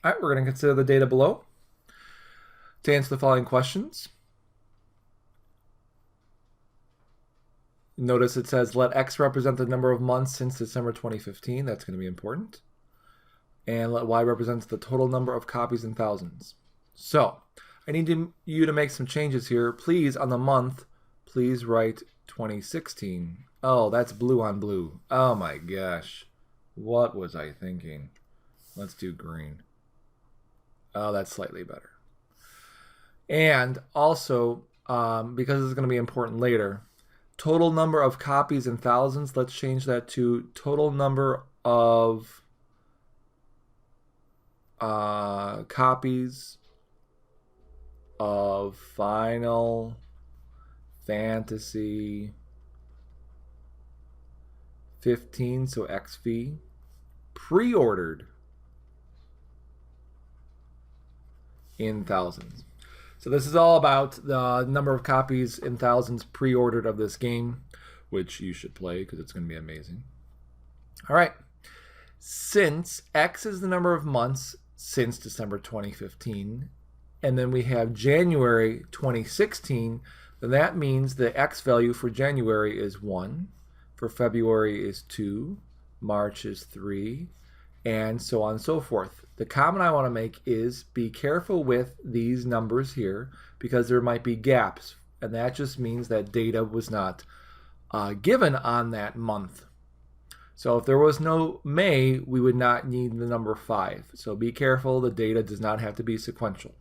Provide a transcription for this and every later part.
All right, we're going to consider the data below to answer the following questions. Notice it says let X represent the number of months since December 2015. That's going to be important. And let Y represent the total number of copies in thousands. So I need you to make some changes here. Please, on the month, please write 2016. Oh, that's blue on blue. Oh my gosh. What was I thinking? Let's do green. Oh, that's slightly better. And also, because it's going to be important later, total number of copies in thousands, let's change that to total number of copies of Final Fantasy 15, so XV, pre-ordered in thousands. So this is all about the number of copies in thousands pre-ordered of this game, which you should play because it's going to be amazing. All right. Since X is the number of months since December 2015, and then we have January 2016, then that means the X value for January is 1, for February is 2, March is 3, and so on and so forth. The comment I want to make is be careful with these numbers here because there might be gaps, and that just means that data was not given on that month. So if there was no May, we would not need the number 5. So be careful, the data does not have to be sequential.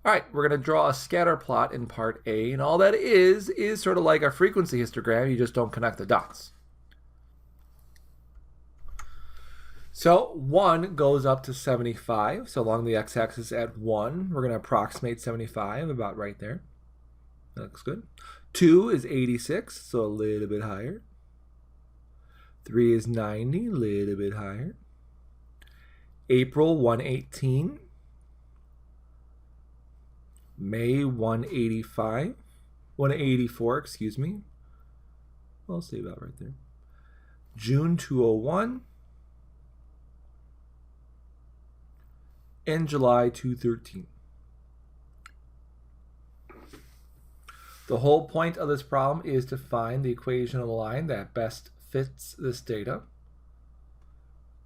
All right, we're going to draw a scatter plot in part A, and all that is sort of like a frequency histogram, you just don't connect the dots. So 1 goes up to 75, so along the x-axis at 1, we're going to approximate 75, about right there. That looks good. 2 is 86, so a little bit higher. 3 is 90, a little bit higher. April, 118. May, 185. 184, excuse me. I'll say about right there. June, 201. And July 213. The whole point of this problem is to find the equation of the line that best fits this data.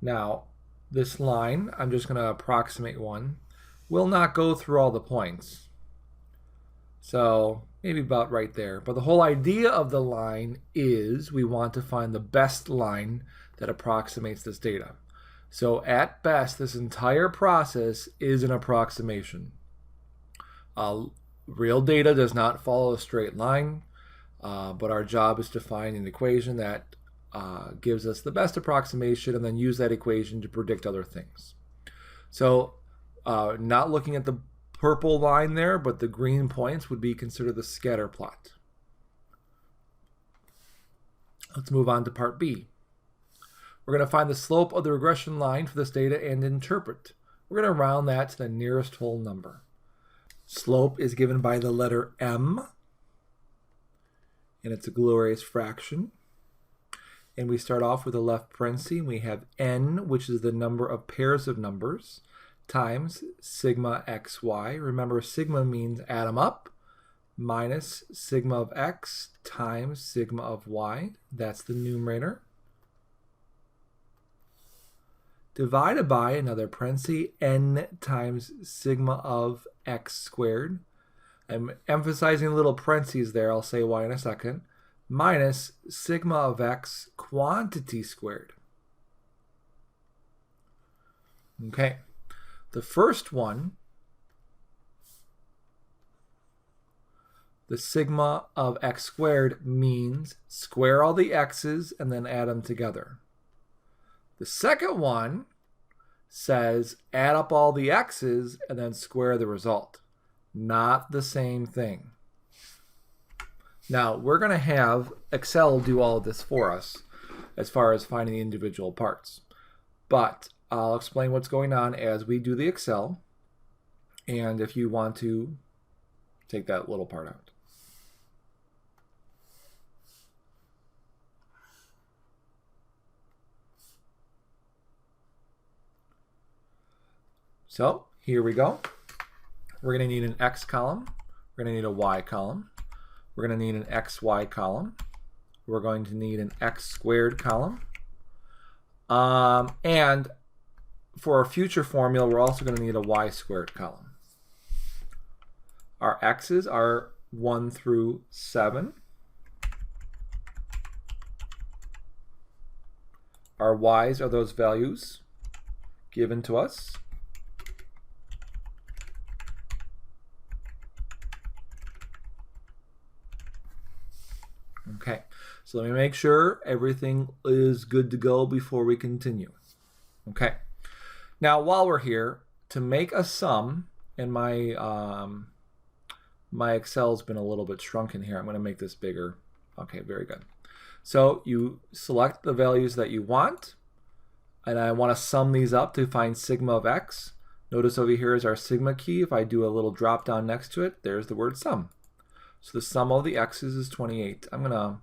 Now, this line, I'm just going to approximate one, will not go through all the points. So maybe about right there. But the whole idea of the line is we want to find the best line that approximates this data. So at best, this entire process is an approximation. Real data does not follow a straight line, but our job is to find an equation that gives us the best approximation and then use that equation to predict other things. So not looking at the purple line there, but the green points would be considered the scatter plot. Let's move on to part B. We're going to find the slope of the regression line for this data and interpret. We're going to round that to the nearest whole number. Slope is given by the letter m, and it's a glorious fraction. And we start off with a left parenthesis. We have n, which is the number of pairs of numbers, times sigma xy. Remember, sigma means add them up, minus sigma of x times sigma of y. That's the numerator. Divided by another parenthesis, n times sigma of x squared. I'm emphasizing little parentheses there. I'll say why in a second. Minus sigma of x quantity squared. Okay. The first one, the sigma of x squared, means square all the x's and then add them together. The second one says add up all the x's and then square the result. Not the same thing. Now, we're going to have Excel do all of this for us as far as finding the individual parts. But I'll explain what's going on as we do the Excel. And if you want to take that little part out. So here we go. We're going to need an x column. We're going to need a y column. We're going to need an xy column. We're going to need an x squared column. And for our future formula, we're also going to need a y squared column. Our x's are 1 through 7. Our y's are those values given to us. Okay, so let me make sure everything is good to go before we continue. Okay, now while we're here, to make a sum, and my Excel's been a little bit shrunken here. I'm going to make this bigger. Okay, very good. So you select the values that you want, and I want to sum these up to find sigma of x. Notice over here is our sigma key. If I do a little drop down next to it, there's the word sum. So the sum of the x's is 28. I'm gonna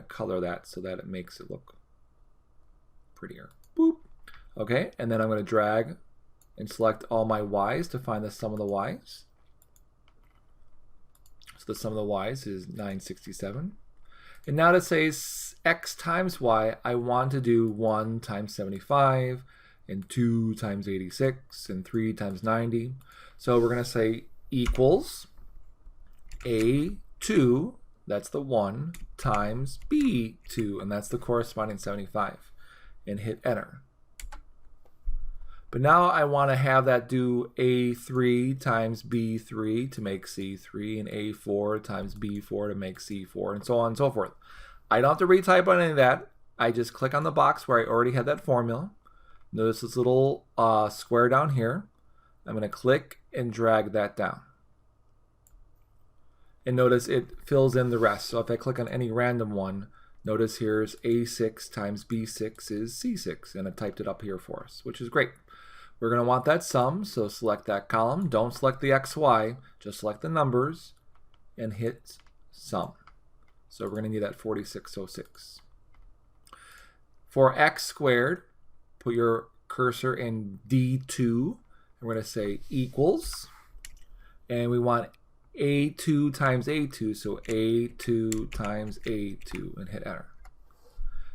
color that so that it makes it look prettier. Boop. Okay, and then I'm going to drag and select all my y's to find the sum of the y's. So the sum of the y's is 967. And now to say x times y, I want to do 1 times 75, and 2 times 86, and 3 times 90. So we're going to say equals A2, that's the 1, times B2, and that's the corresponding 75, and hit enter. But now I want to have that do A3 times B3 to make C3, and A4 times B4 to make C4, and so on and so forth. I don't have to retype on any of that. I just click on the box where I already had that formula. Notice this little square down here. I'm going to click and drag that down. And notice it fills in the rest. So if I click on any random one, notice here's A6 times B6 is C6, and it typed it up here for us, which is great. We're going to want that sum, so select that column. Don't select the XY, just select the numbers and hit sum. So we're going to need that 4606. For x squared, put your cursor in D2, and we're going to say equals, and we want A2 times A2, so A2 times A2, and hit enter.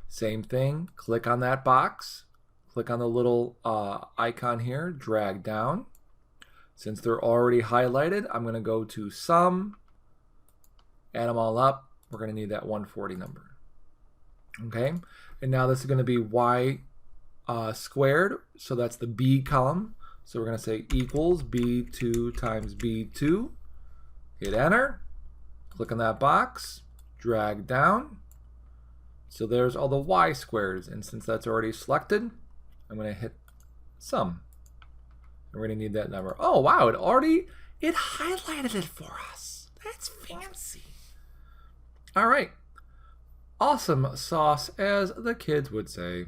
Same thing, click on that box, click on the little icon here, drag down. Since they're already highlighted, I'm going to go to sum, add them all up. We're going to need that 140 number. Okay, and now this is going to be y squared, so that's the B column. So we're going to say equals B2 times B2. Hit enter, click on that box, drag down. So there's all the y squares, and since that's already selected, I'm going to hit sum. And we're going to need that number. Oh wow, it highlighted it for us. That's fancy. All right, awesome sauce, as the kids would say.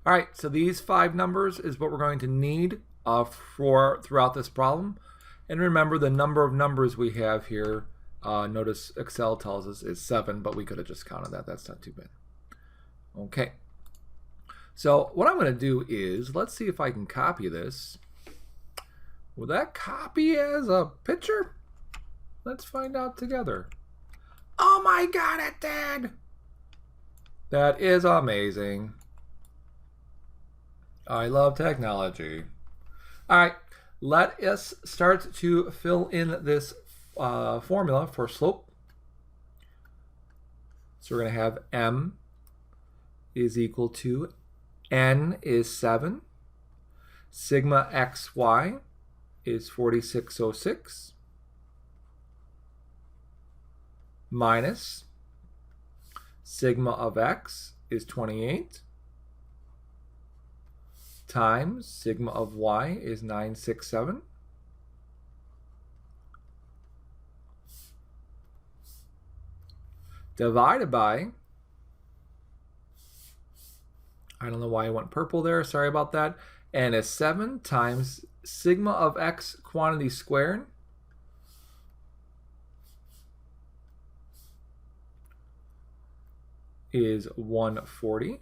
All right, so these 5 numbers is what we're going to need throughout this problem. And remember, the number of numbers we have here, notice Excel tells us is 7, but we could have just counted that. That's not too bad. Okay. So what I'm going to do is, let's see if I can copy this. Will that copy as a picture? Let's find out together. Oh my God, it did! That is amazing. I love technology. All right. Let us start to fill in this formula for slope. So we're going to have m is equal to n is 7. Sigma xy is 4606 minus sigma of x is 28 times sigma of y is 967 divided by, I don't know why I went purple there, sorry about that, and is 7 times sigma of x quantity squared is 140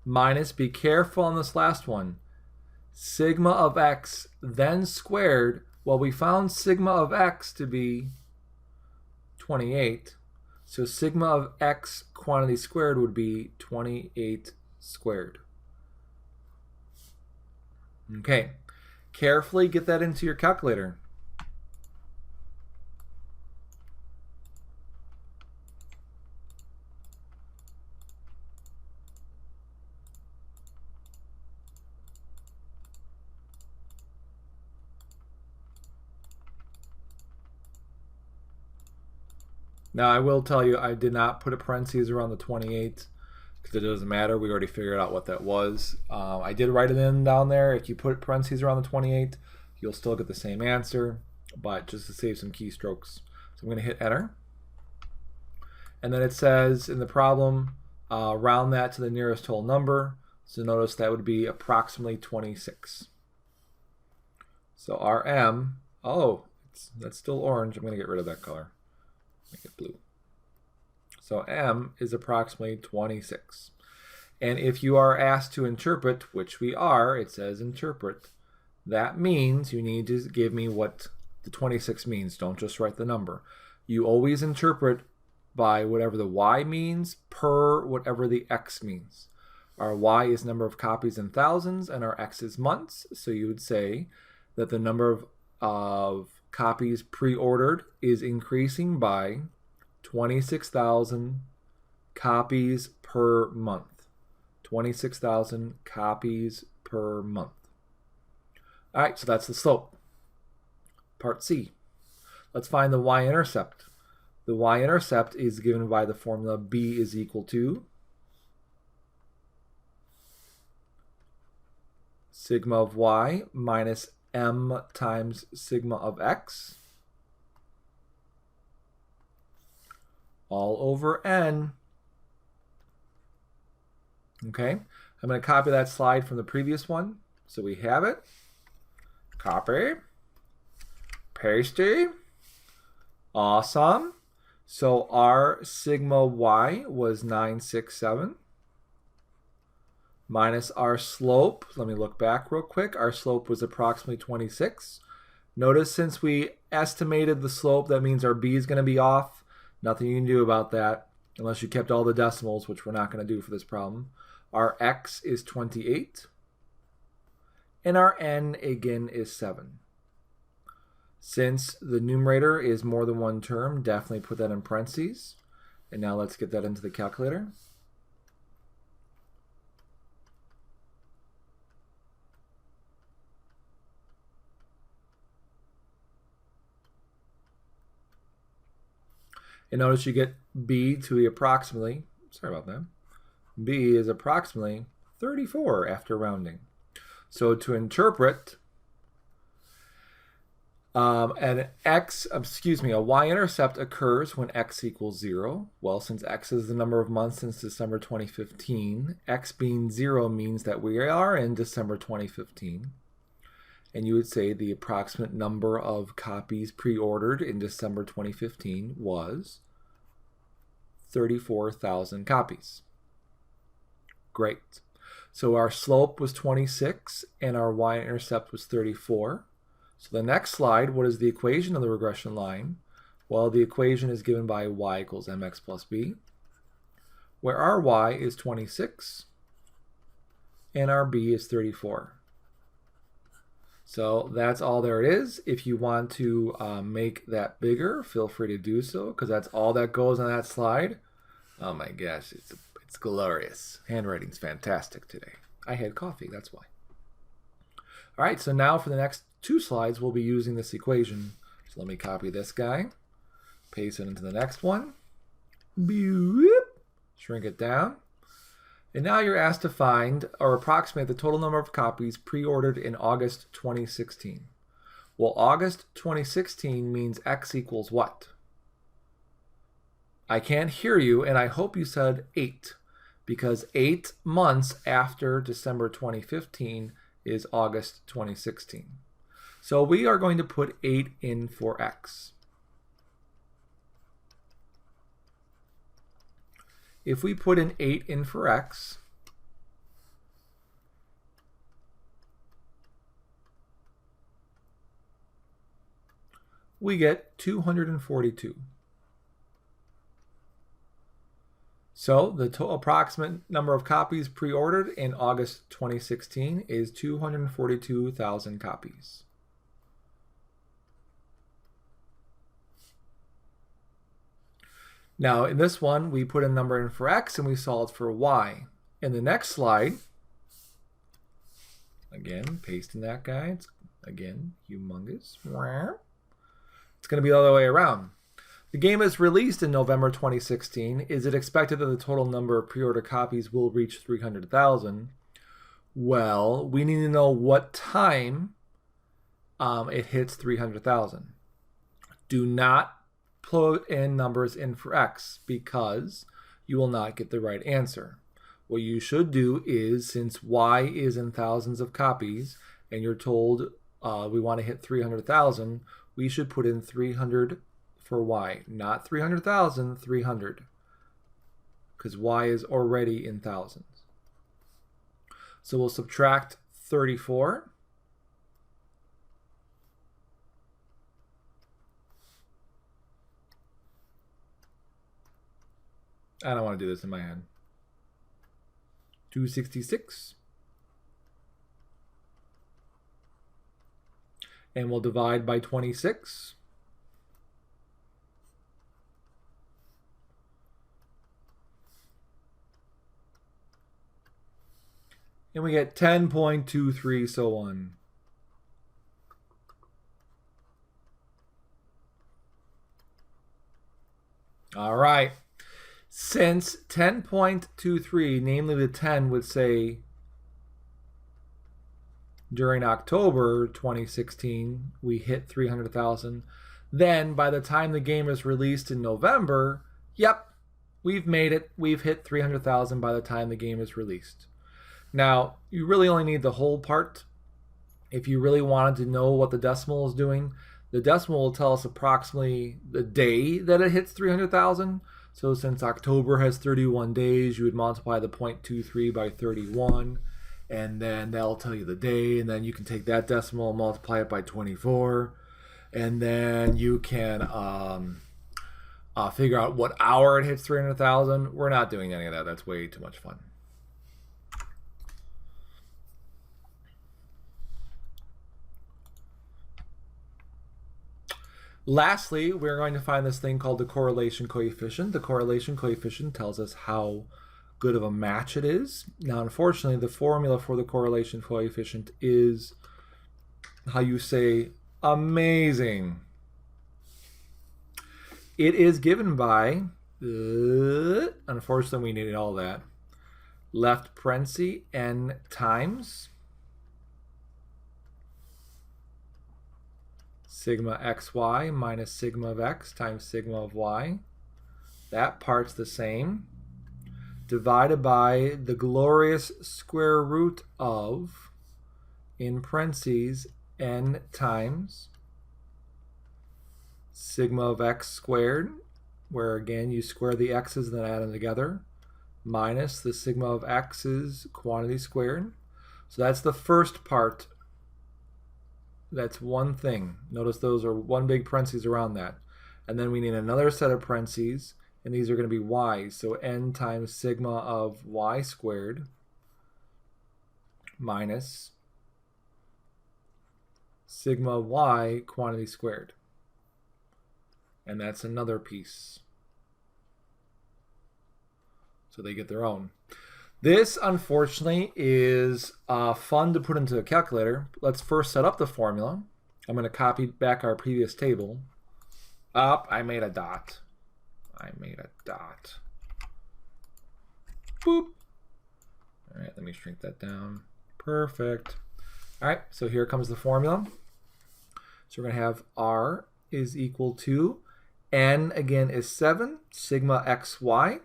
minus, be careful on this last one, sigma of x then squared. Well, we found sigma of x to be 28. So sigma of x quantity squared would be 28 squared. Okay, carefully get that into your calculator. Now, I will tell you, I did not put a parentheses around the 28 because it doesn't matter. We already figured out what that was. I did write it in down there. If you put parentheses around the 28, you'll still get the same answer, but just to save some keystrokes. So I'm going to hit enter. And then it says in the problem, round that to the nearest whole number. So notice that would be approximately 26. So RM, oh, that's still orange. I'm going to get rid of that color. Make it blue. So M is approximately 26. And if you are asked to interpret, which we are, it says interpret, that means you need to give me what the 26 means. Don't just write the number. You always interpret by whatever the Y means per whatever the X means. Our Y is number of copies in thousands and our X is months. So you would say that the number of copies pre-ordered is increasing by 26,000 copies per month. 26,000 copies per month. All right, so that's the slope. Part C. Let's find the y-intercept. The y-intercept is given by the formula b is equal to sigma of y minus m times sigma of x all over n. Okay, I'm going to copy that slide from the previous one. So we have it. Copy. Pasty. Awesome. So our sigma y was 967. Minus our slope, let me look back real quick, our slope was approximately 26. Notice since we estimated the slope, that means our b is going to be off. Nothing you can do about that unless you kept all the decimals, which we're not going to do for this problem. Our x is 28. And our n, again, is 7. Since the numerator is more than one term, definitely put that in parentheses. And now let's get that into the calculator. And notice you get b to be approximately, sorry about that, b is approximately 34 after rounding. So to interpret a y-intercept occurs when x equals 0. Well, since x is the number of months since December 2015, x being 0 means that we are in December 2015. And you would say the approximate number of copies pre-ordered in December 2015 was 34,000 copies. Great. So our slope was 26 and our y-intercept was 34. So the next slide, what is the equation of the regression line? Well, the equation is given by y equals mx plus b, where our y is 26 and our b is 34. So that's all there is. If you want to make that bigger, feel free to do so, because that's all that goes on that slide. Oh my gosh, it's glorious. Handwriting's fantastic today. I had coffee, that's why. All right, so now for the next 2 slides, we'll be using this equation. So let me copy this guy, paste it into the next one, shrink it down. And now you're asked to find or approximate the total number of copies pre-ordered in August 2016. Well, August 2016 means x equals what? I can't hear you, and I hope you said 8, because 8 months after December 2015 is August 2016. So we are going to put 8 in for x. If we put an 8 in for x, we get 242. So the approximate number of copies pre-ordered in August 2016 is 242,000 copies. Now in this one, we put a number in for X and we solved for Y. In the next slide, again, pasting that guy, it's again, humongous. It's going to be the other way around. The game is released in November 2016. Is it expected that the total number of pre-order copies will reach 300,000? Well, we need to know what time it hits 300,000. Do not put in numbers in for X because you will not get the right answer. What you should do is, since Y is in thousands of copies and you're told we want to hit 300,000, we should put in 300 for Y, not 300,000, 300, because Y is already in thousands. So we'll subtract 34. I don't want to do this in my head. 266. And we'll divide by 26. And we get 10.23, so on. All right. Since 10.23, namely the 10 would say during October 2016, we hit 300,000. Then by the time the game is released in November, yep, we've made it. We've hit 300,000 by the time the game is released. Now, you really only need the whole part. If you really wanted to know what the decimal is doing, the decimal will tell us approximately the day that it hits 300,000. So since October has 31 days, you would multiply the 0.23 by 31, and then that'll tell you the day, and then you can take that decimal and multiply it by 24, and then you can figure out what hour it hits 300,000. We're not doing any of that. That's way too much fun. Lastly, we're going to find this thing called the correlation coefficient. The correlation coefficient tells us how good of a match it is. Now, unfortunately, the formula for the correlation coefficient is how you say amazing. It is given by, unfortunately, we needed all that, left parenthesis n times sigma xy minus sigma of x times sigma of y. That part's the same. Divided by the glorious square root of, in parentheses, n times sigma of x squared, where again you square the x's and then add them together, minus the sigma of x's quantity squared. So that's the first part. That's one thing. Notice those are one big parentheses around that. And then we need another set of parentheses, and these are going to be y's. So n times sigma of y squared minus sigma of y quantity squared. And that's another piece. So they get their own. This, unfortunately, is fun to put into a calculator. Let's first set up the formula. I'm going to copy back our previous table. I made a dot. Boop. All right, let me shrink that down. Perfect. All right, so here comes the formula. So we're going to have R is equal to N, again, is 7. Sigma xy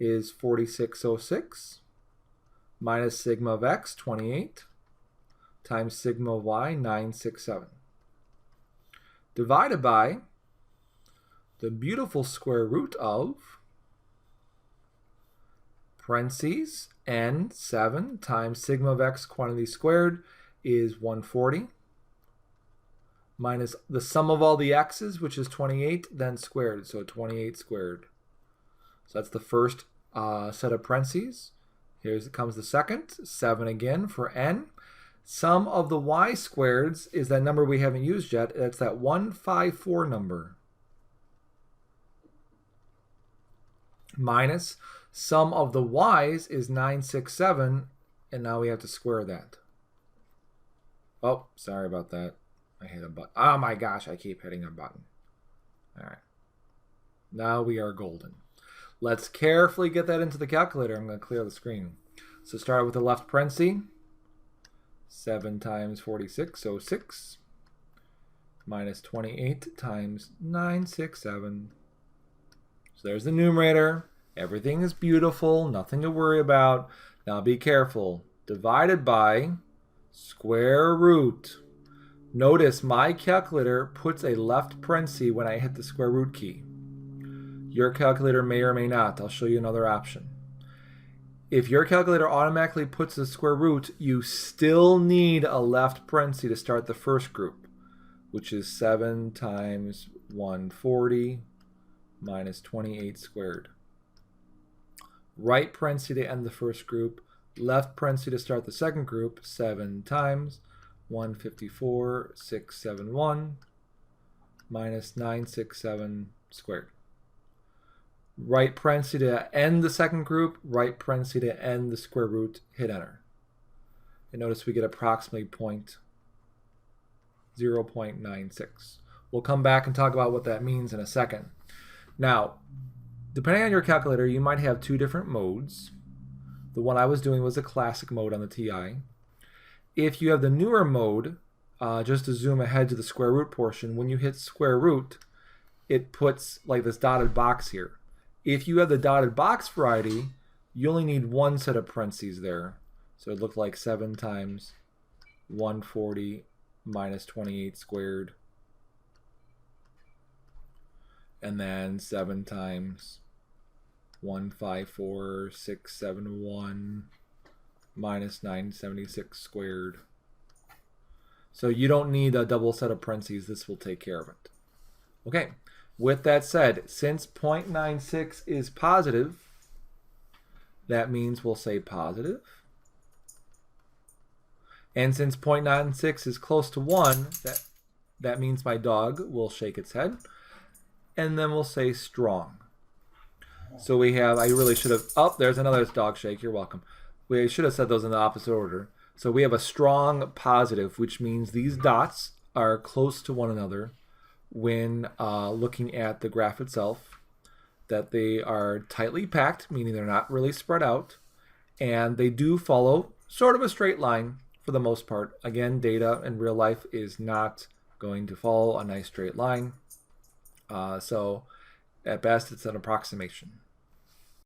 is 4606. Minus sigma of x, 28, times sigma of y, 967. Divided by the beautiful square root of parentheses n, 7, times sigma of x quantity squared is 140, minus the sum of all the x's, which is 28, then squared. So 28 squared. So that's the first set of parentheses. Here comes the second, 7 again for n. Sum of the y squareds is that number we haven't used yet. That's that 154 number. Minus sum of the y's is 967, and now we have to square that. Oh, sorry about that. I hit a button. Oh my gosh, I keep hitting a button. All right. Now we are golden. Let's carefully get that into the calculator. I'm going to clear the screen. So start with the left parenthesis. 7 times 46, so 6. Minus 28 times 967. So there's the numerator. Everything is beautiful. Nothing to worry about. Now be careful. Divided by square root. Notice my calculator puts a left parenthesis when I hit the square root key. Your calculator may or may not. I'll show you another option. If your calculator automatically puts the square root, you still need a left parenthesis to start the first group, which is 7 times 140 minus 28 squared. Right parenthesis to end the first group, left parenthesis to start the second group, 7 times 154, 671 minus 967 squared. Right parenthesis to end the second group, right parenthesis to end the square root, hit enter. And notice we get approximately 0.96. We'll come back and talk about what that means in a second. Now, depending on your calculator, you might have two different modes. The one I was doing was a classic mode on the TI. If you have the newer mode, just to zoom ahead to the square root portion, when you hit square root, it puts like this dotted box here. If you have the dotted box variety, you only need one set of parentheses there. So it looked like 7 times 140 minus 28 squared. And then 7 times 154, 671 minus 976 squared. So you don't need a double set of parentheses. This will take care of it. Okay. With that said, since 0.96 is positive, that means we'll say positive. And since 0.96 is close to 1, that means my dog will shake its head. And then we'll say strong. So we have, I really should have, oh, there's another dog shake. You're welcome. We should have said those in the opposite order. So we have a strong positive, which means these dots are close to one another when looking at the graph itself, that they are tightly packed, meaning they're not really spread out, and they do follow sort of a straight line for the most part. Again, data in real life is not going to follow a nice straight line, so at best it's an approximation.